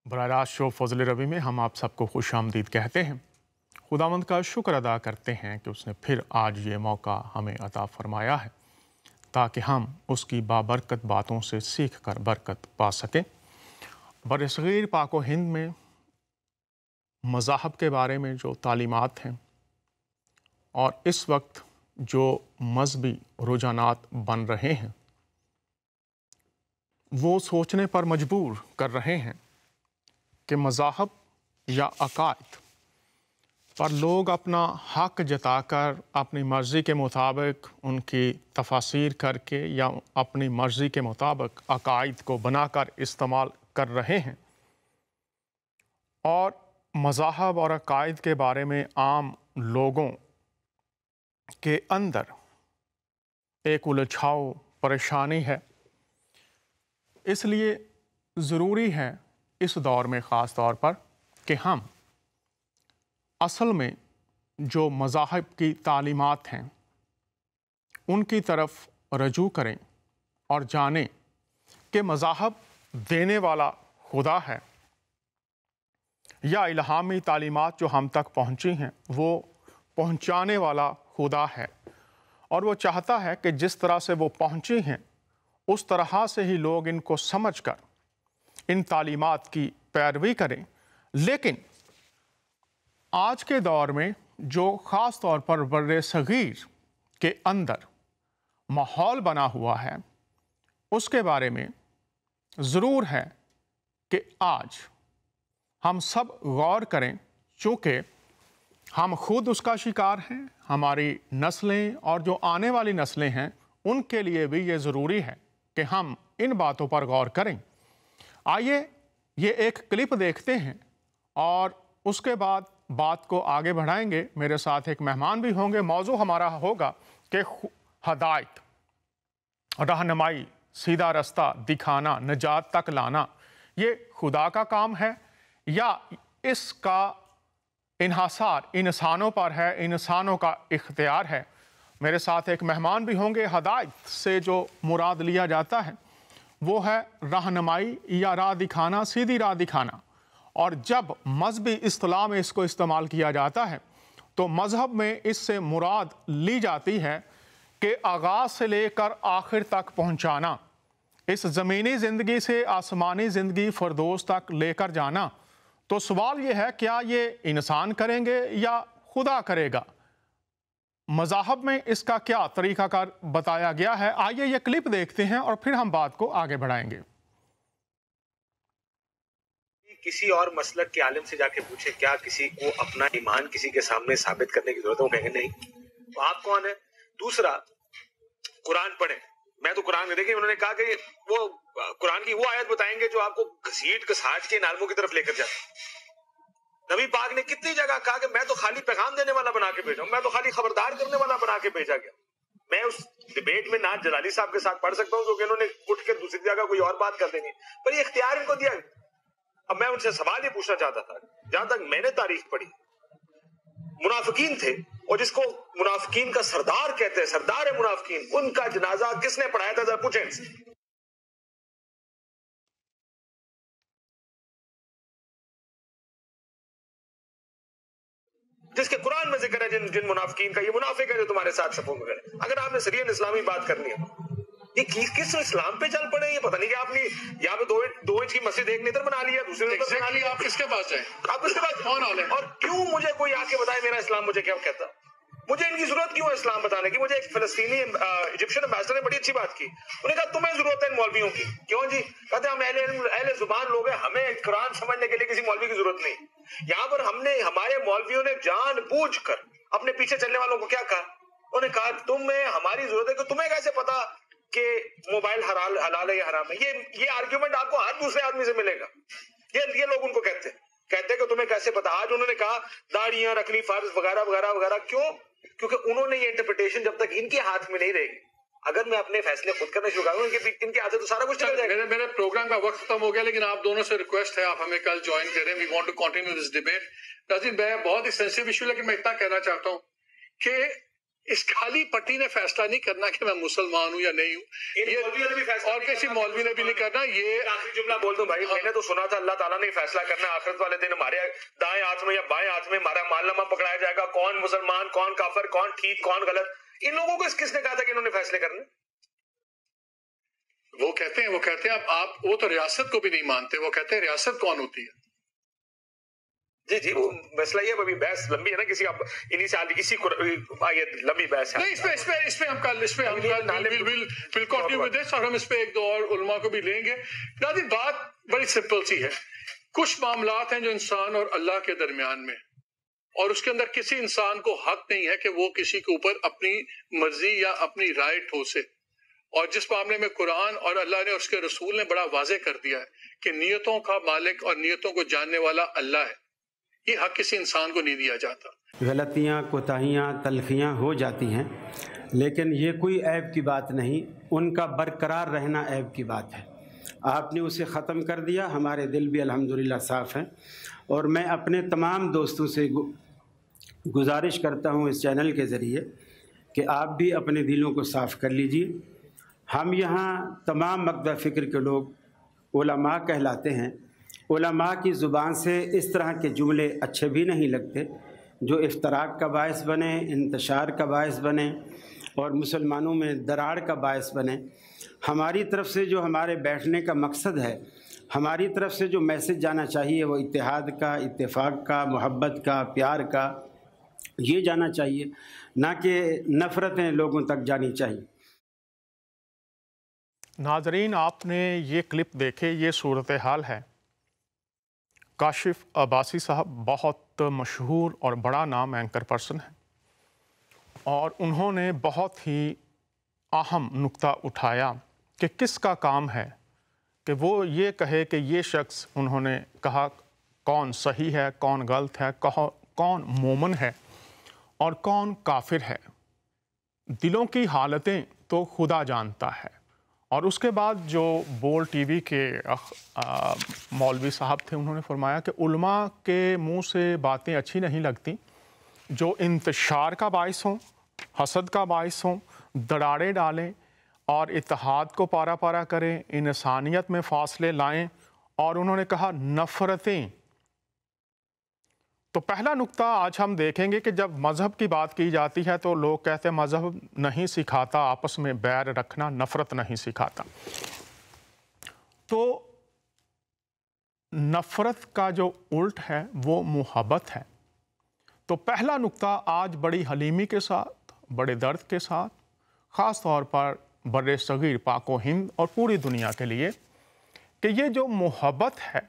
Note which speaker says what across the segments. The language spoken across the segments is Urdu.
Speaker 1: براہ راست شو فضل ربی میں ہم آپ سب کو خوش آمدید کہتے ہیں۔ خداوند کا شکر ادا کرتے ہیں کہ اس نے پھر آج یہ موقع ہمیں عطا فرمایا ہے تاکہ ہم اس کی بابرکت باتوں سے سیکھ کر برکت پا سکیں۔ برصغیر پاک و ہند میں مذاہب کے بارے میں جو تعلیمات ہیں اور اس وقت جو مذہبی رجحانات بن رہے ہیں وہ سوچنے پر مجبور کر رہے ہیں کہ مذاہب یا عقائد پر لوگ اپنا حق جتا کر اپنی مرضی کے مطابق ان کی تفاسیر کر کے یا اپنی مرضی کے مطابق عقائد کو بنا کر استعمال کر رہے ہیں، اور مذاہب اور عقائد کے بارے میں عام لوگوں کے اندر ایک الجھاؤ پریشانی ہے۔ اس لیے ضروری ہے اس دور میں خاص طور پر کہ ہم اصل میں جو مذاہب کی تعلیمات ہیں ان کی طرف رجوع کریں اور جانیں کہ مذاہب دینے والا خدا ہے یا الہامی تعلیمات جو ہم تک پہنچی ہیں وہ پہنچانے والا خدا ہے، اور وہ چاہتا ہے کہ جس طرح سے وہ پہنچی ہیں اس طرح سے ہی لوگ ان کو سمجھ کر ان تعلیمات کی پیروی کریں۔ لیکن آج کے دور میں جو خاص طور پر بر صغیر کے اندر ماحول بنا ہوا ہے اس کے بارے میں ضرور ہے کہ آج ہم سب غور کریں، چونکہ ہم خود اس کا شکار ہیں، ہماری نسلیں اور جو آنے والی نسلیں ہیں ان کے لیے بھی یہ ضروری ہے کہ ہم ان باتوں پر غور کریں۔ آئیے یہ ایک کلپ دیکھتے ہیں اور اس کے بعد بات کو آگے بڑھائیں گے۔ میرے ساتھ ایک مہمان بھی ہوں گے۔ موضوع ہمارا ہوگا کہ ہدایت، رہنمائی، سیدھا رستہ دکھانا، نجات تک لانا یہ خدا کا کام ہے یا اس کا انحصار انسانوں پر ہے، انسانوں کا اختیار ہے۔ میرے ساتھ ایک مہمان بھی ہوں گے۔ ہدایت سے جو مراد لیا جاتا ہے وہ ہے رہنمائی یا راہ دکھانا، سیدھی راہ دکھانا، اور جب مذہبی اصطلاح میں اس کو استعمال کیا جاتا ہے تو مذہب میں اس سے مراد لی جاتی ہے کہ آغاز سے لے کر آخر تک پہنچانا، اس زمینی زندگی سے آسمانی زندگی فردوس تک لے کر جانا۔ تو سوال یہ ہے کیا یہ انسان کریں گے یا خدا کرے گا؟ مذاہب میں اس کا کیا طریقہ کار بتایا گیا ہے؟ آئیے یہ کلپ دیکھتے ہیں اور پھر ہم بات کو آگے بڑھائیں گے۔
Speaker 2: کسی اور مسلک کے عالم سے جا کے پوچھے کیا کسی کو اپنا ایمان کسی کے سامنے ثابت کرنے کی ضرورت ہے، وہ کہیں گے نہیں۔ تو آپ کون ہیں؟ دوسرا، قرآن پڑھیں۔ میں تو قرآن میں دیکھیں انہوں نے کہا کہ وہ قرآن کی وہ آیت بتائیں گے جو آپ کو گھسیٹ گھساٹ کے نالموں کی طرف لے کر جائے۔ نبی پاک نے کتنی جگہ کہا کہ میں تو خالی پیغام دینے والا بنا کے بھیجا ہوں، میں تو خالی خبردار کرنے والا بنا کے بھیجا گیا۔ میں اس ڈیبیٹ میں ناز جلالی صاحب کے ساتھ پڑھ سکتا ہوں کیونکہ انہوں نے اٹھ کے دوسری جگہ کوئی اور بات کر دینی، پر یہ اختیار ان کو دیا گیا۔ اب میں ان سے سوال یہ پوچھنا چاہتا تھا، جہاں تک میں نے تاریخ پڑھی، منافقین تھے اور جس کو منافقین کا سردار کہتے ہیں، سردار منافقین، ان کا جنازہ کس نے پڑھایا تھا؟ ذرا پوچھیں ان سے۔ جس کے قرآن میں ذکر ہے جن منافقین کا، یہ منافق ہے جو تمہارے ساتھ صفوں میں کرے۔ اگر آپ نے سرین اسلامی بات کرنی ہے، یہ کس اسلام پہ چل پڑے؟ یہ پتہ نہیں کہ آپ نے یہاں پہ 2 انچ کی مسجد ایک ادھر بنا لیا، دوسرے ادھر بنا لیا۔ آپ کس کے پاس جائیں؟ آپ کس کے پاس کون آلے؟ اور کیوں مجھے کوئی آ کے بتائے میرا اسلام مجھے کیا کہتا؟ مجھے ان کی ضرورت کیوں ہے اسلام بتانے کی؟ مجھے ایک فلسطینی ایجپشن امبیسڈر نے بڑی اچھی بات کی، انہوں نے کہا تمہیں ضرورت ہے ان مولویوں کی۔ کیوں جی؟ کہتے ہیں ہم اہل زبان لوگ ہیں، ہمیں قرآن سمجھنے کے لیے کسی مولوی کی ضرورت نہیں۔ یہاں پر ہمارے مولویوں نے جان بوجھ کر اپنے پیچھے چلنے والوں کو کیا کہا؟ انہوں نے کہا تمہیں ہماری ضرورت ہے کہ تمہیں کیسے پتا کہ موبائل حلال ہے یا حرام ہے؟ یہ آرگیومنٹ آپ کو ہر دوسرے آدمی سے ملے گا۔ یہ لوگ ان کو کہتے ہیں کہ تمہیں کیسے پتا۔ آج انہوں نے کہا داڑیاں رکھنی فرض وغیرہ وغیرہ وغیرہ۔ کیوں؟ کیونکہ انہوں نے یہ انٹرپریٹیشن جب تک ان کے ہاتھ میں نہیں رہے گی، اگر میں اپنے فیصلے خود کرنا شروع کروں ان کے ہاتھ سے تو سارا کچھ چل جائے گا۔
Speaker 3: میرے پروگرام کا وقت ختم ہو گیا، لیکن آپ دونوں سے ریکویسٹ ہے آپ ہمیں کل جوائن کریں۔ We want to continue this debate. ناظرین، میں بہت ہی سینسٹیو ایشو، لیکن میں اتنا کہنا چاہتا ہوں کہ اس خالی پٹی نے فیصلہ نہیں کرنا کہ میں مسلمان ہوں یا نہیں ہوں، اور کسی مولوی نے بھی نہیں کرنا. یہ
Speaker 2: آخری جملہ بول دوں بھائی، میں نے تو سنا تھا اللہ تعالیٰ نے فیصلہ کرنا آخرت والے دن ہمارے دائیں ہاتھ میں یا بائیں ہاتھ میں ہمارا مالنامہ پکڑایا جائے گا، کون مسلمان، کون کافر، کون ٹھیک، کون غلط. ان لوگوں کو کس نے کہا تھا کہ انہوں نے فیصلے کرنے؟
Speaker 3: وہ کہتے ہیں اب آپ وہ تو ریاست کو بھی نہیں مانتے، وہ کہتے ہیں ریاست کون ہوتی ہے.
Speaker 2: جی وہ مسئلہ یہ ابھی بحث لمبی ہے نا، کسی اسی لمبی بحث ہے.
Speaker 3: نہیں، اس پہ ہم کل we'll continue with this، اور ہم اس پہ ایک دو اور علماء کو بھی لیں گے. ناظرین، بات بڑی سمپل سی ہے. کچھ معاملات ہیں جو انسان اور اللہ کے درمیان میں، اور اس کے اندر کسی انسان کو حق نہیں ہے کہ وہ کسی کے اوپر اپنی مرضی یا اپنی رائے ٹھوسے. اور جس معاملے میں قرآن اور اللہ نے اور اس کے رسول نے بڑا واضح کر دیا ہے کہ نیتوں کا مالک اور نیتوں کو جاننے والا اللہ ہے، یہ حق کسی انسان کو نہیں دیا جاتا.
Speaker 4: غلطیاں، کوتاہیاں، تلخیاں ہو جاتی ہیں، لیکن یہ کوئی عیب کی بات نہیں، ان کا برقرار رہنا عیب کی بات ہے. آپ نے اسے ختم کر دیا، ہمارے دل بھی الحمدللہ صاف ہیں. اور میں اپنے تمام دوستوں سے گزارش کرتا ہوں اس چینل کے ذریعے کہ آپ بھی اپنے دلوں کو صاف کر لیجئے. ہم یہاں تمام مقدہ فکر کے لوگ علماء کہلاتے ہیں. علماء کی زبان سے اس طرح کے جملے اچھے بھی نہیں لگتے جو افتراق کا باعث بنے، انتشار کا باعث بنے اور مسلمانوں میں دراڑ کا باعث بنے. ہماری طرف سے جو ہمارے بیٹھنے کا مقصد ہے، ہماری طرف سے جو میسج جانا چاہیے وہ اتحاد کا، اتفاق کا، محبت کا، پیار کا، یہ جانا چاہیے، نہ کہ نفرتیں لوگوں تک جانی چاہیے.
Speaker 1: ناظرین، آپ نے یہ کلپ دیکھے، یہ صورتحال ہے. کاشف عباسی صاحب بہت مشہور اور بڑا نام اینکر پرسن ہے، اور انہوں نے بہت ہی اہم نقطہ اٹھایا کہ کس کا کام ہے کہ وہ یہ کہے کہ یہ شخص، انہوں نے کہا کون صحیح ہے، کون غلط ہے، کون مومن ہے اور کون کافر ہے. دلوں کی حالتیں تو خدا جانتا ہے. اور اس کے بعد جو بول ٹی وی کے مولوی صاحب تھے، انہوں نے فرمایا کہ علماء کے منہ سے باتیں اچھی نہیں لگتی جو انتشار کا باعث ہوں، حسد کا باعث ہوں، دراڑیں ڈالیں اور اتحاد کو پارا پارا کریں، انسانیت میں فاصلے لائیں. اور انہوں نے کہا نفرتیں. تو پہلا نقطہ آج ہم دیکھیں گے کہ جب مذہب کی بات کی جاتی ہے تو لوگ کہتے ہیں مذہب نہیں سکھاتا آپس میں بیر رکھنا، نفرت نہیں سکھاتا. تو نفرت کا جو الٹ ہے وہ محبت ہے. تو پہلا نقطہ آج بڑی حلیمی کے ساتھ، بڑے درد کے ساتھ، خاص طور پر بر صغیر پاک و ہند اور پوری دنیا کے لیے، کہ یہ جو محبت ہے،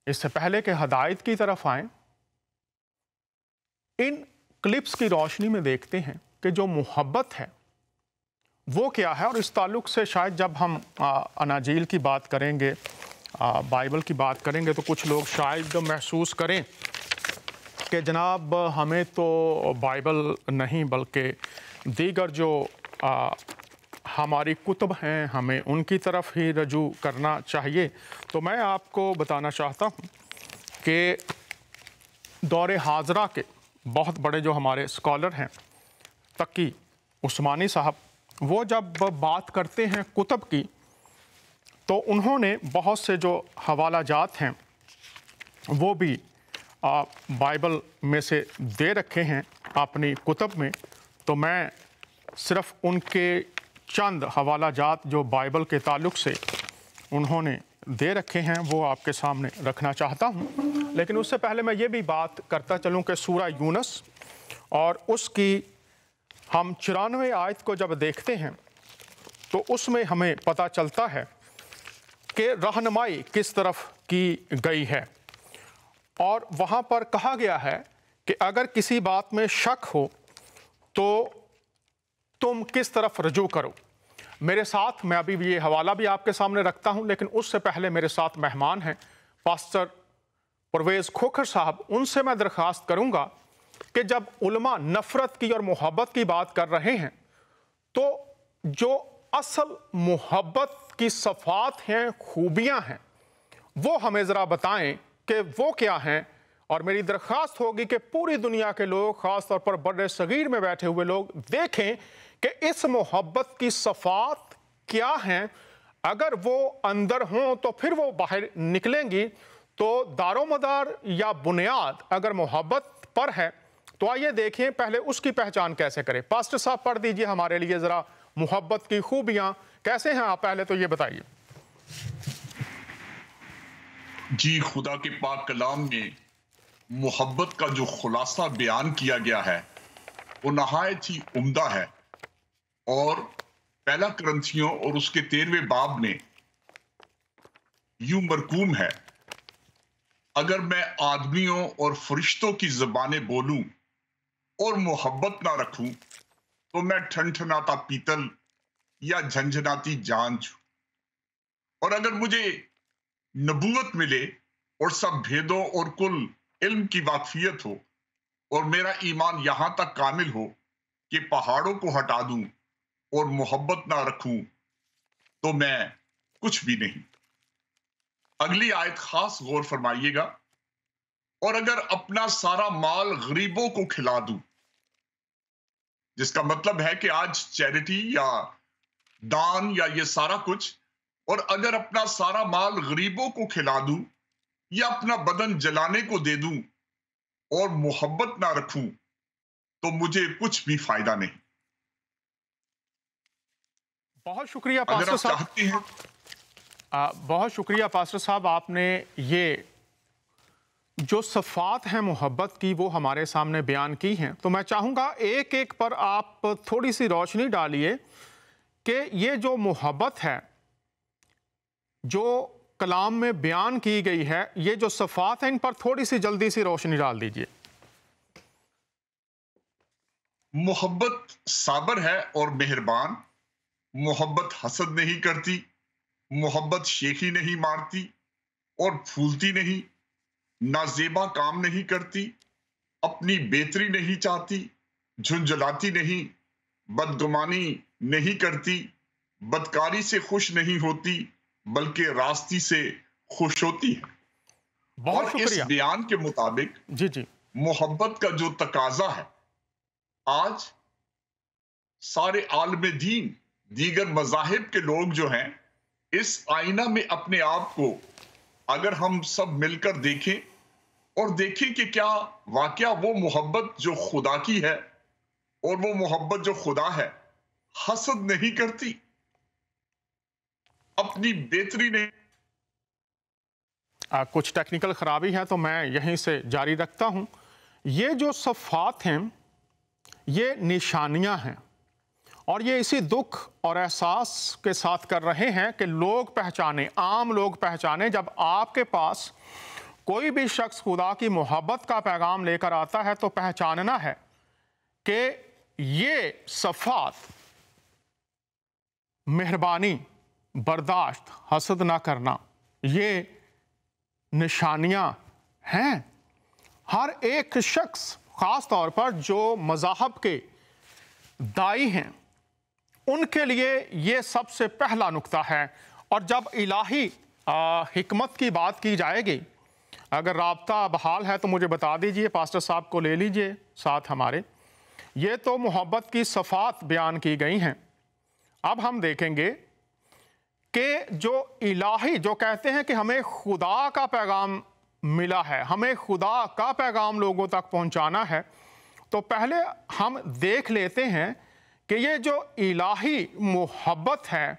Speaker 1: اس سے پہلے کہ ہدایت کی طرف آئیں، ان کلپس کی روشنی میں دیکھتے ہیں کہ جو محبت ہے وہ کیا ہے. اور اس تعلق سے شاید جب ہم اناجیل کی بات کریں گے، بائبل کی بات کریں گے، تو کچھ لوگ شاید محسوس کریں کہ جناب ہمیں تو بائبل نہیں بلکہ دیگر جو ہماری کتب ہیں ہمیں ان کی طرف ہی رجوع کرنا چاہیے. تو میں آپ کو بتانا چاہتا ہوں کہ دور حاضرہ کے بہت بڑے جو ہمارے اسکالر ہیں، تقی عثمانی صاحب، وہ جب بات کرتے ہیں کتب کی تو انہوں نے بہت سے جو حوالہ جات ہیں وہ بھی بائبل میں سے دے رکھے ہیں اپنی کتب میں. تو میں صرف ان کے چند حوالہ جات جو بائبل کے تعلق سے انہوں نے دے رکھے ہیں وہ آپ کے سامنے رکھنا چاہتا ہوں. لیکن اس سے پہلے میں یہ بھی بات کرتا چلوں کہ سورہ یونس اور اس کی ہم 94 آیت کو جب دیکھتے ہیں تو اس میں ہمیں پتہ چلتا ہے کہ رہنمائی کس طرف کی گئی ہے. اور وہاں پر کہا گیا ہے کہ اگر کسی بات میں شک ہو تو تم کس طرف رجوع کرو. میرے ساتھ، میں ابھی یہ حوالہ بھی آپ کے سامنے رکھتا ہوں، لیکن اس سے پہلے میرے ساتھ مہمان ہیں پاسٹر پرویز کھوکھر صاحب. ان سے میں درخواست کروں گا کہ جب علماء نفرت کی اور محبت کی بات کر رہے ہیں تو جو اصل محبت کی صفات ہیں، خوبیاں ہیں، وہ ہمیں ذرا بتائیں کہ وہ کیا ہیں اور میری درخواست ہوگی کہ پوری دنیا کے لوگ، خاص طور پر بر صغیر میں بیٹھے ہوئے لوگ، دیکھیں کہ اس محبت کی صفات کیا ہیں۔ اگر وہ اندر ہوں تو پھر وہ باہر نکلیں گی۔ تو دار و مدار یا بنیاد اگر محبت پر ہے تو آئیے دیکھیں پہلے اس کی پہچان کیسے کریں۔ پاسٹر صاحب پڑھ دیجئے ہمارے لیے ذرا محبت کی خوبیاں کیسے ہیں، آپ پہلے تو یہ بتائیے۔
Speaker 5: جی، خدا کے پاک کلام میں محبت کا جو خلاصہ بیان کیا گیا ہے وہ نہایت ہی عمدہ ہے، اور پہلا کرنتھیوں اور اس کے 13ویں باب میں یوں مرقوم ہے: اگر میں آدمیوں اور فرشتوں کی زبانیں بولوں اور محبت نہ رکھوں تو میں ٹھنٹھناتا پیتل یا جھنجھناتی جانچ ہوں، اور اگر مجھے نبوت ملے اور سب بھیدوں اور کل علم کی واقفیت ہو، اور میرا ایمان یہاں تک کامل ہو کہ پہاڑوں کو ہٹا دوں اور محبت نہ رکھوں تو میں کچھ بھی نہیں۔ اگلی آیت خاص غور فرمائیے گا: اور اگر اپنا سارا مال غریبوں کو کھلا دوں، جس کا مطلب ہے کہ آج چیریٹی یا دان یا یہ سارا کچھ، اور اگر اپنا سارا مال غریبوں کو کھلا دوں یا اپنا بدن جلانے کو دے دوں اور محبت نہ رکھوں تو مجھے کچھ بھی فائدہ نہیں۔
Speaker 1: بہت شکریہ
Speaker 5: اگر
Speaker 1: پاسٹر
Speaker 5: آپ
Speaker 1: صاحب،
Speaker 5: چاہتے ہیں
Speaker 1: بہت شکریہ پاسٹر صاحب، آپ نے یہ جو صفات ہیں محبت کی وہ ہمارے سامنے بیان کی ہیں۔ تو میں چاہوں گا ایک ایک پر آپ تھوڑی سی روشنی ڈالیے کہ یہ جو محبت ہے جو کلام میں بیان کی گئی ہے، یہ جو صفات ہیں ان پر تھوڑی سی جلدی سی روشنی ڈال دیجئے۔
Speaker 5: محبت صابر ہے اور مہربان، محبت حسد نہیں کرتی، محبت شیخی نہیں مارتی اور پھولتی نہیں، نازیبا کام نہیں کرتی، اپنی بہتری نہیں چاہتی، جھنجھلاتی نہیں، بدگمانی نہیں کرتی، بدکاری سے خوش نہیں ہوتی بلکہ راستی سے خوش ہوتی ہے۔
Speaker 1: بہت
Speaker 5: اور
Speaker 1: شکریہ۔
Speaker 5: اس بیان کے مطابق
Speaker 1: جی جی،
Speaker 5: محبت کا جو تقاضا ہے، آج سارے عالم دین، دیگر مذاہب کے لوگ جو ہیں، اس آئینہ میں اپنے آپ کو اگر ہم سب مل کر دیکھیں اور دیکھیں کہ کیا واقعہ وہ محبت جو خدا کی ہے اور وہ محبت جو خدا ہے حسد نہیں کرتی، اپنی بہتری نہیں۔
Speaker 1: کچھ ٹیکنیکل خرابی ہے تو میں یہیں سے جاری رکھتا ہوں۔ یہ جو صفات ہیں یہ نشانیاں ہیں، اور یہ اسی دکھ اور احساس کے ساتھ کر رہے ہیں کہ لوگ پہچانیں، عام لوگ پہچانیں۔ جب آپ کے پاس کوئی بھی شخص خدا کی محبت کا پیغام لے کر آتا ہے تو پہچاننا ہے کہ یہ صفات، مہربانی، برداشت، حسد نہ کرنا، یہ نشانیاں ہیں۔ ہر ایک شخص، خاص طور پر جو مذاہب کے دائی ہیں، ان کے لیے یہ سب سے پہلا نقطہ ہے۔ اور جب الہی حکمت کی بات کی جائے گی، اگر رابطہ بحال ہے تو مجھے بتا دیجئے، پاسٹر صاحب کو لے لیجئے ساتھ ہمارے۔ یہ تو محبت کی صفات بیان کی گئی ہیں۔ اب ہم دیکھیں گے کہ جو الہی، جو کہتے ہیں کہ ہمیں خدا کا پیغام ملا ہے، ہمیں خدا کا پیغام لوگوں تک پہنچانا ہے، تو پہلے ہم دیکھ لیتے ہیں کہ یہ جو الہی محبت ہے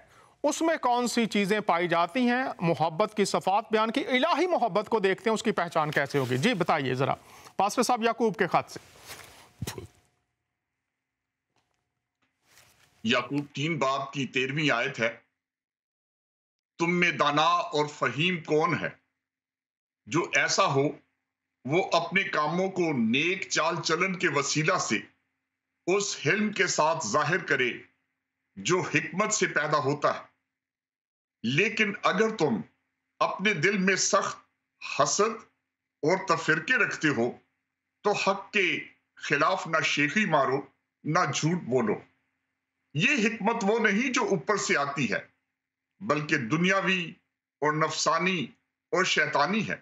Speaker 1: اس میں کون سی چیزیں پائی جاتی ہیں۔ محبت کی صفات بیان کی، الہی محبت کو دیکھتے ہیں، اس کی پہچان کیسے ہوگی؟ جی بتائیے ذرا پاسٹر صاحب، یعقوب کے خط سے۔
Speaker 5: یعقوب 3 باب کی 13ویں آیت ہے: تم میں دانا اور فہیم کون ہے؟ جو ایسا ہو وہ اپنے کاموں کو نیک چال چلن کے وسیلہ سے اس حلم کے ساتھ ظاہر کرے جو حکمت سے پیدا ہوتا ہے۔ لیکن اگر تم اپنے دل میں سخت حسد اور تفرقے رکھتے ہو تو حق کے خلاف نہ شیخی مارو نہ جھوٹ بولو۔ یہ حکمت وہ نہیں جو اوپر سے آتی ہے، بلکہ دنیاوی اور نفسانی اور شیطانی ہے۔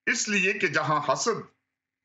Speaker 5: اس لیے کہ جہاں حسد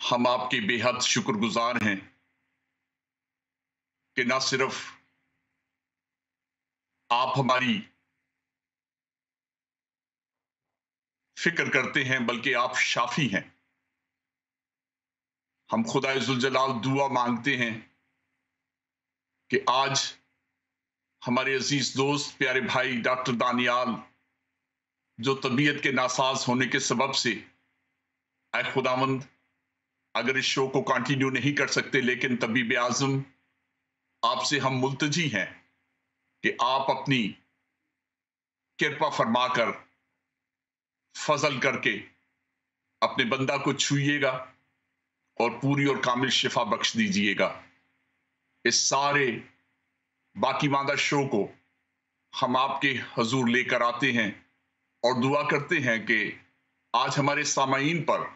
Speaker 5: ہم آپ کے بے حد شکر گزار ہیں کہ نہ صرف آپ ہماری فکر کرتے ہیں بلکہ آپ شافی ہیں. ہم خدا ذوالجلال دعا مانگتے ہیں کہ آج ہمارے عزیز دوست پیارے بھائی ڈاکٹر دانیال جو طبیعت کے ناساز ہونے کے سبب سے اے خداوند اگر اس شو کو کنٹینیو نہیں کر سکتے، لیکن طبیب اعظم آپ سے ہم ملتجی ہیں کہ آپ اپنی کرپا فرما کر فضل کر کے اپنے بندہ کو چھوئیے گا اور پوری اور کامل شفا بخش دیجئے گا. اس سارے باقی ماندہ شو کو ہم آپ کے حضور لے کر آتے ہیں اور دعا کرتے ہیں کہ آج ہمارے سامعین پر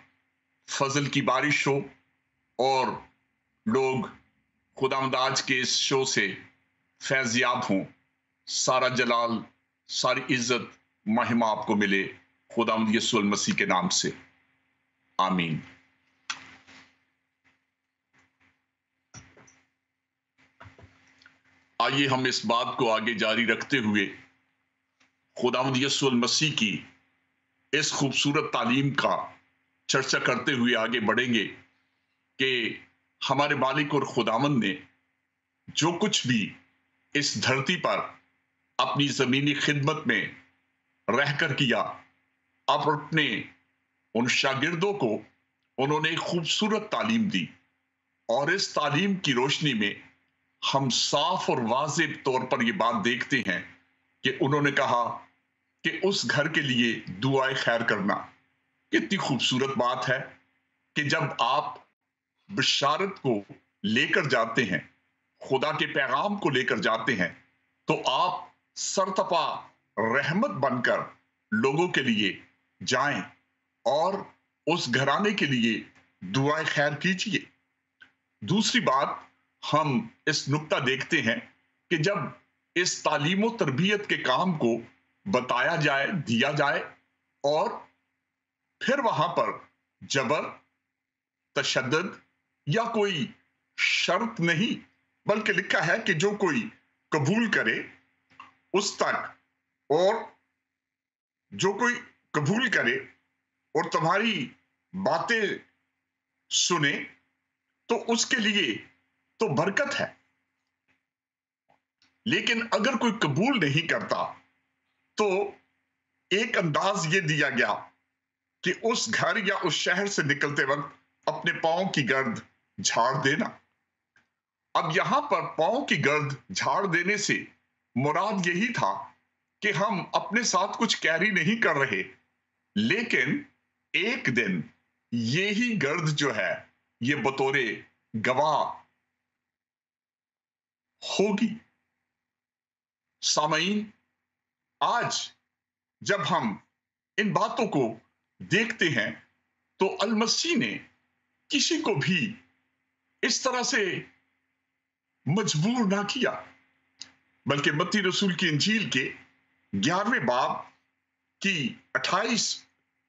Speaker 5: فضل کی بارش ہو اور لوگ خداوند آج کے اس شو سے فیض یاب ہوں. سارا جلال، ساری عزت، مہمہ آپ کو ملے خداوند یسوع المسیح کے نام سے، آمین. آئیے ہم اس بات کو آگے جاری رکھتے ہوئے خداوند یسوع المسیح کی اس خوبصورت تعلیم کا چرچا کرتے ہوئے آگے بڑھیں گے کہ ہمارے مالک اور خداوند نے جو کچھ بھی اس دھرتی پر اپنی زمینی خدمت میں رہ کر کیا، اب اپنے ان شاگردوں کو انہوں نے ایک خوبصورت تعلیم دی، اور اس تعلیم کی روشنی میں ہم صاف اور واضح طور پر یہ بات دیکھتے ہیں کہ انہوں نے کہا کہ اس گھر کے لیے دعائے خیر کرنا. کتنی خوبصورت بات ہے کہ جب آپ بشارت کو لے کر جاتے ہیں، خدا کے پیغام کو لے کر جاتے ہیں، تو آپ سرتپا رحمت بن کر لوگوں کے لیے جائیں اور اس گھرانے کے لیے دعائے خیر کیجیے. دوسری بات ہم اس نقطہ دیکھتے ہیں کہ جب اس تعلیم و تربیت کے کام کو بتایا جائے، دیا جائے، اور پھر وہاں پر جبر، تشدد یا کوئی شرط نہیں، بلکہ لکھا ہے کہ جو کوئی قبول کرے اس تک، اور جو کوئی قبول کرے اور تمہاری باتیں سنے تو اس کے لیے تو برکت ہے. لیکن اگر کوئی قبول نہیں کرتا تو ایک انداز یہ دیا گیا کہ اس گھر یا اس شہر سے نکلتے وقت اپنے پاؤں کی گرد جھاڑ دینا. اب یہاں پر پاؤں کی گرد جھاڑ دینے سے مراد یہی تھا کہ ہم اپنے ساتھ کچھ کیری نہیں کر رہے، لیکن ایک دن یہی گرد جو ہے یہ بطور گواہ ہوگی. سامعین، آج جب ہم ان باتوں کو دیکھتے ہیں تو المسیح نے کسی کو بھی اس طرح سے مجبور نہ کیا، بلکہ متی رسول کی انجیل کے 11ویں باب کی 28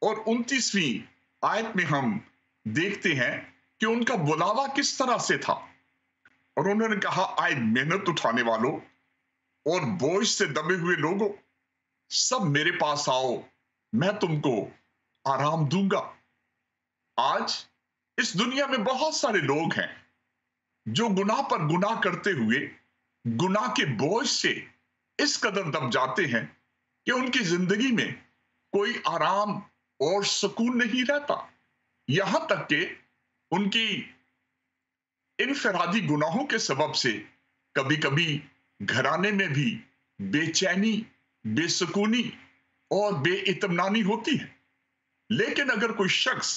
Speaker 5: اور 29ویں آیت میں ہم دیکھتے ہیں کہ ان کا بلاوا کس طرح سے تھا. اور انہوں نے کہا، آئے محنت اٹھانے والوں اور بوجھ سے دبے ہوئے لوگوں، سب میرے پاس آؤ، میں تم کو آرام دوں گا. آج اس دنیا میں بہت سارے لوگ ہیں جو گناہ پر گناہ کرتے ہوئے گناہ کے بوجھ سے اس قدر دب جاتے ہیں کہ ان کی زندگی میں کوئی آرام اور سکون نہیں رہتا، یہاں تک کہ ان کی انفرادی گناہوں کے سبب سے کبھی کبھی گھرانے میں بھی بے چینی، بے سکونی اور بے اطمینانی ہوتی ہے. لیکن اگر کوئی شخص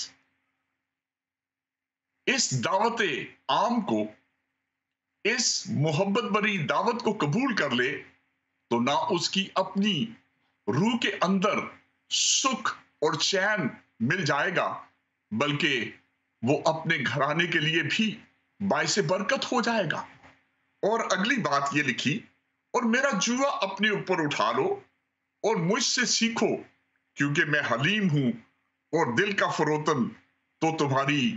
Speaker 5: اس دعوت عام کو، اس محبت بری دعوت کو قبول کر لے تو نہ اس کی اپنی روح کے اندر سکھ اور چین مل جائے گا، بلکہ وہ اپنے گھرانے کے لیے بھی باعث برکت ہو جائے گا. اور اگلی بات یہ لکھی، اور میرا جوا اپنے اوپر اٹھا لو اور مجھ سے سیکھو، کیونکہ میں حلیم ہوں اور دل کا فروتن تو تمہاری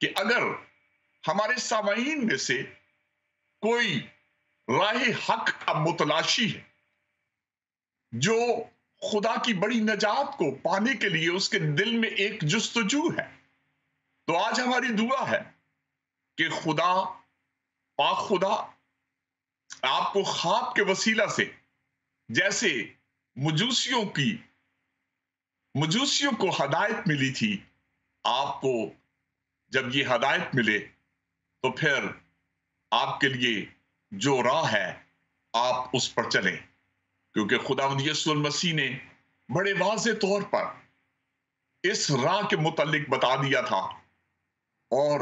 Speaker 5: کہ اگر ہمارے سامعین میں سے کوئی راہ حق کا متلاشی ہے جو خدا کی بڑی نجات کو پانے کے لیے اس کے دل میں ایک جستجو ہے، تو آج ہماری دعا ہے کہ خدا پاک خدا آپ کو خواب کے وسیلہ سے، جیسے مجوسیوں کو ہدایت ملی تھی، آپ کو جب یہ ہدایت ملے تو پھر آپ کے لیے جو راہ ہے آپ اس پر چلیں، کیونکہ خداوند یسوع المسیح نے بڑے واضح طور پر اس راہ کے متعلق بتا دیا تھا، اور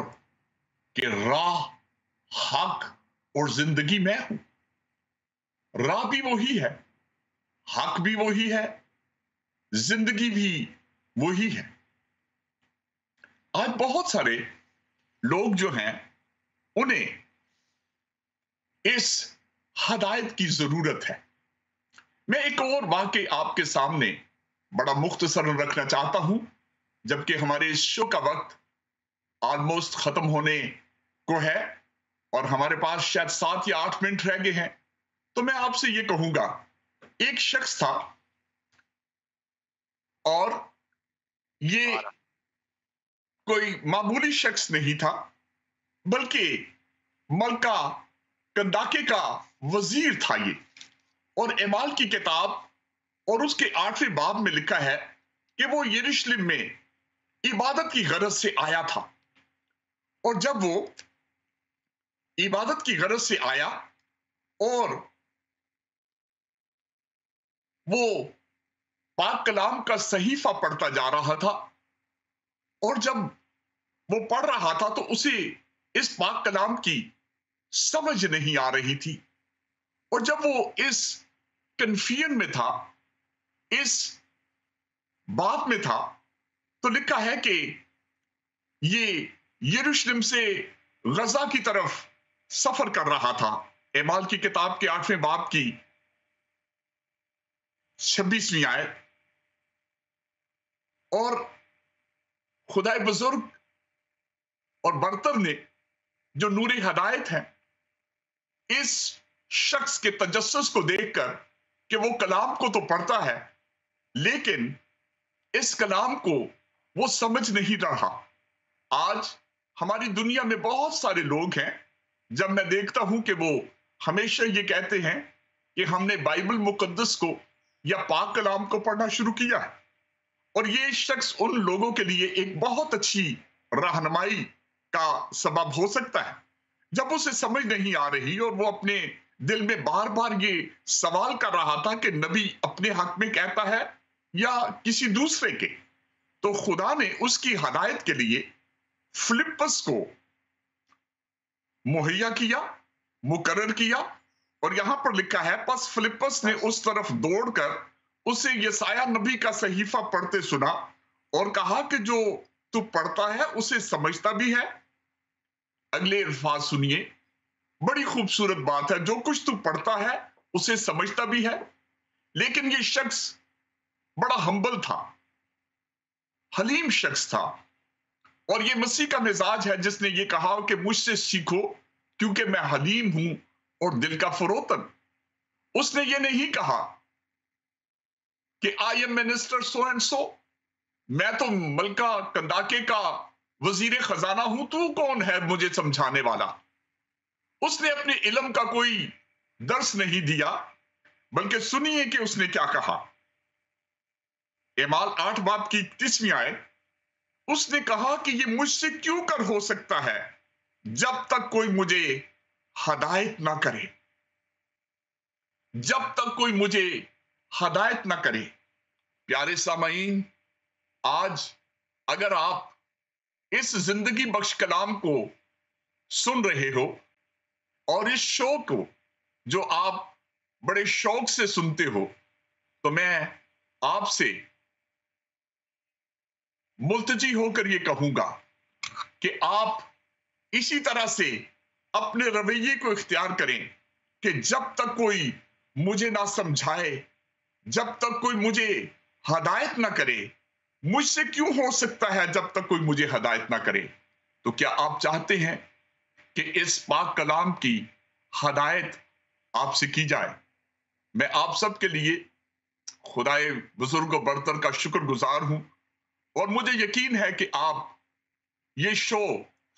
Speaker 5: کہ راہ، حق اور زندگی میں ہوں۔ راہ بھی وہی ہے، حق بھی وہی ہے، زندگی بھی وہی ہے۔ آج بہت سارے لوگ جو ہیں انہیں اس ہدایت کی ضرورت ہے۔ میں ایک اور واقعہ آپ کے سامنے بڑا مختصر رکھنا چاہتا ہوں، جبکہ ہمارے اس شو کا وقت آلموسٹ ختم ہونے کو ہے اور ہمارے پاس شاید 7 یا 8 منٹ رہ گئے ہیں، تو میں آپ سے یہ کہوں گا، ایک شخص تھا اور یہ کوئی معمولی شخص نہیں تھا، بلکہ ملکہ کنداکے کا وزیر تھا یہ، اور اعمال کی کتاب اور اس کے 8ویں باب میں لکھا ہے کہ وہ یروشلم میں عبادت کی غرض سے آیا تھا، اور جب وہ عبادت کی غرض سے آیا اور وہ پاک کلام کا صحیفہ پڑھتا جا رہا تھا، اور جب وہ پڑھ رہا تھا تو اسے اس پاک کلام کی سمجھ نہیں آ رہی تھی، اور جب وہ اس کنفیوژن میں تھا، اس بات میں تھا، تو لکھا ہے کہ یہ یروشلم سے غزہ کی طرف سفر کر رہا تھا۔ اعمال کی کتاب کے 8ویں باب کی 26ویں آیت۔ اور خدائے بزرگ اور برتر نے جو نور ہدایت ہے، اس شخص کے تجسس کو دیکھ کر کہ وہ کلام کو تو پڑھتا ہے لیکن اس کلام کو وہ سمجھ نہیں رہا۔ آج ہماری دنیا میں بہت سارے لوگ ہیں، جب میں دیکھتا ہوں کہ وہ ہمیشہ یہ کہتے ہیں کہ ہم نے بائبل مقدس کو یا پاک کلام کو پڑھنا شروع کیا ہے، اور یہ شخص ان لوگوں کے لیے ایک بہت اچھی رہنمائی کا سبب ہو سکتا ہے، جب اسے سمجھ نہیں آ رہی اور وہ اپنے دل میں بار بار یہ سوال کر رہا تھا کہ نبی اپنے حق میں کہتا ہے یا کسی دوسرے کے، تو خدا نے اس کی ہدایت کے لیے فلپس کو مہیا کیا، مقرر کیا، اور یہاں پر لکھا ہے پس فلپس نے اس طرف دوڑ کر اسے یسایہ نبی کا صحیفہ پڑھتے سنا اور کہا کہ جو تو پڑھتا ہے اسے سمجھتا بھی ہے۔ اگلے الفاظ سنیے، بڑی خوبصورت بات ہے، جو کچھ تو پڑھتا ہے اسے سمجھتا بھی ہے۔ لیکن یہ شخص بڑا ہمبل تھا، حلیم شخص تھا، اور یہ مسیح کا مزاج ہے جس نے یہ کہا کہ مجھ سے سیکھو کیونکہ میں حلیم ہوں اور دل کا فروتن۔ اس نے یہ نہیں کہا کہ I am minister so and so, میں تو ملکہ کنداکے کا وزیر خزانہ ہوں، تو کون ہے مجھے سمجھانے والا۔ اس نے اپنے علم کا کوئی درس نہیں دیا، بلکہ سنیے کہ اس نے کیا کہا۔ اعمال 8 باب کی 30ویں آیت، اس نے کہا کہ یہ مجھ سے کیوں کر ہو سکتا ہے جب تک کوئی مجھے ہدایت نہ کرے، جب تک کوئی مجھے ہدایت نہ کرے۔ پیارے سامعین، آج اگر آپ اس زندگی بخش کلام کو سن رہے ہو اور اس شو کو جو آپ بڑے شوق سے سنتے ہو، تو میں آپ سے ملتجی ہو کر یہ کہوں گا کہ آپ اسی طرح سے اپنے رویے کو اختیار کریں کہ جب تک کوئی مجھے نہ سمجھائے، جب تک کوئی مجھے ہدایت نہ کرے، مجھ سے کیوں ہو سکتا ہے جب تک کوئی مجھے ہدایت نہ کرے۔ تو کیا آپ چاہتے ہیں کہ اس پاک کلام کی ہدایت آپ سے کی جائے؟ میں آپ سب کے لیے خدائے بزرگ و برتر کا شکر گزار ہوں، اور مجھے یقین ہے کہ آپ یہ شو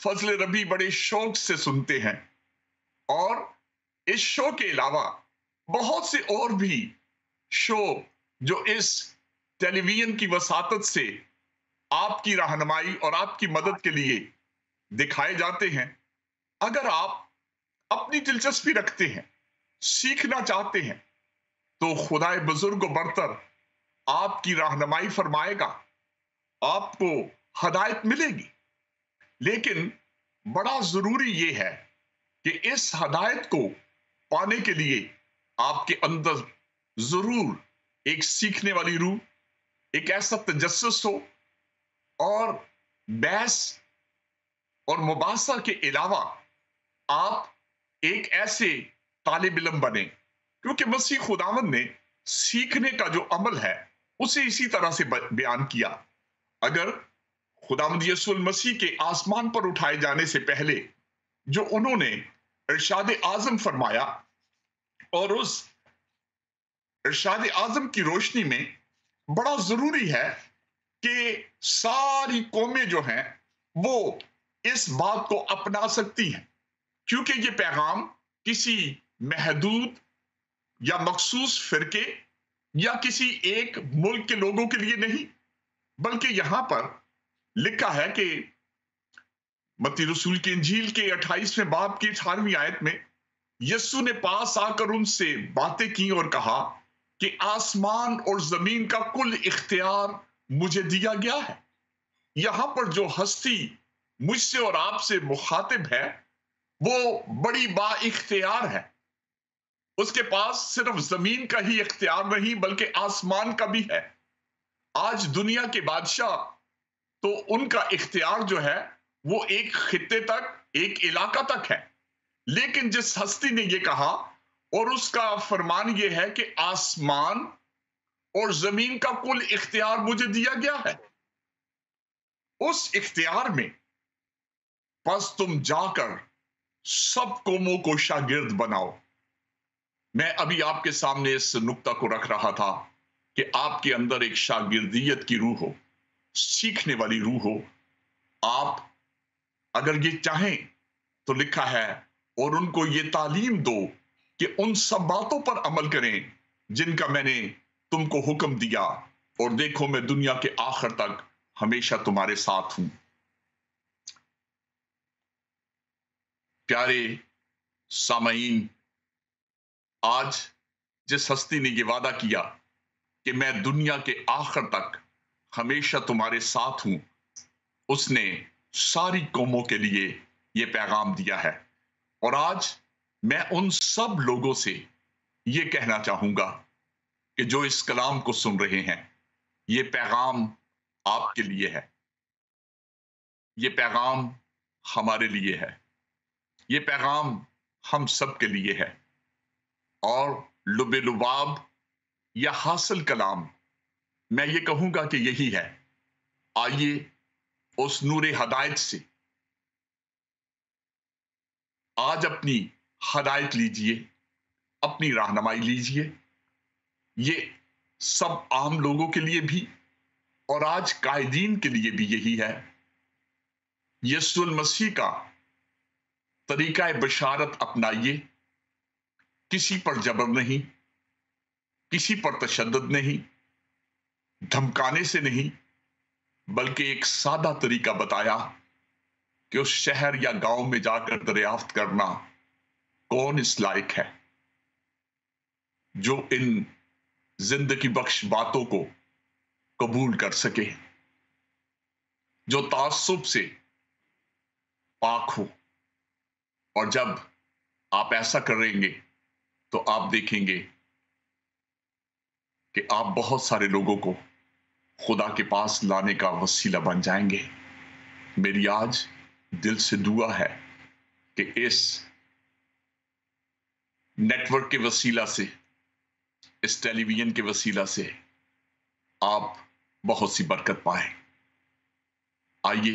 Speaker 5: فضل ربی بڑے شوق سے سنتے ہیں، اور اس شو کے علاوہ بہت سے اور بھی شو جو اس ٹیلی ویژن کی وساطت سے آپ کی رہنمائی اور آپ کی مدد کے لیے دکھائے جاتے ہیں۔ اگر آپ اپنی دلچسپی رکھتے ہیں، سیکھنا چاہتے ہیں، تو خدائے بزرگ و برتر آپ کی رہنمائی فرمائے گا، آپ کو ہدایت ملے گی۔ لیکن بڑا ضروری یہ ہے کہ اس ہدایت کو پانے کے لیے آپ کے اندر ضرور ایک سیکھنے والی روح، ایک ایسا تجسس ہو، اور بحث اور مباحثہ کے علاوہ آپ ایک ایسے طالب علم بنے، کیونکہ مسیح خداوند نے سیکھنے کا جو عمل ہے اسے اسی طرح سے بیان کیا۔ اگر خداوند یسوع المسیح کے آسمان پر اٹھائے جانے سے پہلے جو انہوں نے ارشاد اعظم فرمایا، اور اس ارشاد اعظم کی روشنی میں بڑا ضروری ہے کہ ساری قومیں جو ہیں وہ اس بات کو اپنا سکتی ہیں، کیونکہ یہ پیغام کسی محدود یا مخصوص فرقے یا کسی ایک ملک کے لوگوں کے لیے نہیں، بلکہ یہاں پر لکھا ہے کہ متی رسول کی انجیل کے 28ویں باب کی 18ویں آیت میں یسوع نے پاس آ کر ان سے باتیں کی اور کہا کہ آسمان اور زمین کا کل اختیار مجھے دیا گیا ہے۔ یہاں پر جو ہستی مجھ سے اور آپ سے مخاطب ہے وہ بڑی با اختیار ہے۔ اس کے پاس صرف زمین کا ہی اختیار نہیں بلکہ آسمان کا بھی ہے۔ آج دنیا کے بادشاہ تو ان کا اختیار جو ہے وہ ایک خطے تک، ایک علاقہ تک ہے، لیکن جس ہستی نے یہ کہا اور اس کا فرمان یہ ہے کہ آسمان اور زمین کا کل اختیار مجھے دیا گیا ہے، اس اختیار میں پس تم جا کر سب قوموں کو شاگرد بناؤ۔ میں ابھی آپ کے سامنے اس نقطہ کو رکھ رہا تھا کہ آپ کے اندر ایک شاگردیت کی روح ہو، سیکھنے والی روح ہو۔ آپ اگر یہ چاہیں تو لکھا ہے اور ان کو یہ تعلیم دو کہ ان سب باتوں پر عمل کریں جن کا میں نے تم کو حکم دیا، اور دیکھو میں دنیا کے آخر تک ہمیشہ تمہارے ساتھ ہوں۔ پیارے سامعین، آج جس ہستی نے یہ وعدہ کیا کہ میں دنیا کے آخر تک ہمیشہ تمہارے ساتھ ہوں، اس نے ساری قوموں کے لیے یہ پیغام دیا ہے۔ اور آج میں ان سب لوگوں سے یہ کہنا چاہوں گا کہ جو اس کلام کو سن رہے ہیں، یہ پیغام آپ کے لیے ہے، یہ پیغام ہمارے لیے ہے، یہ پیغام ہم سب کے لیے ہے۔ اور لب لباب یا حاصل کلام میں یہ کہوں گا کہ یہی ہے۔ آئیے اس نور ہدایت سے آج اپنی ہدایت لیجئے، اپنی رہنمائی لیجئے۔ یہ سب عام لوگوں کے لیے بھی اور آج قائدین کے لیے بھی یہی ہے۔ یسوع المسیح کا طریقہ بشارت اپنائیے، کسی پر جبر نہیں، کسی پر تشدد نہیں، دھمکانے سے نہیں، بلکہ ایک سادہ طریقہ بتایا کہ اس شہر یا گاؤں میں جا کر دریافت کرنا کون اس لائق ہے جو ان زندگی بخش باتوں کو قبول کر سکے، جو تعصب سے پاک ہو۔ اور جب آپ ایسا کریں گے تو آپ دیکھیں گے کہ آپ بہت سارے لوگوں کو خدا کے پاس لانے کا وسیلہ بن جائیں گے۔ میری آج دل سے دعا ہے کہ اس نیٹ ورک کے وسیلہ سے، اس ٹیلی ویژن کے وسیلہ سے آپ بہت سی برکت پائیں۔ آئیے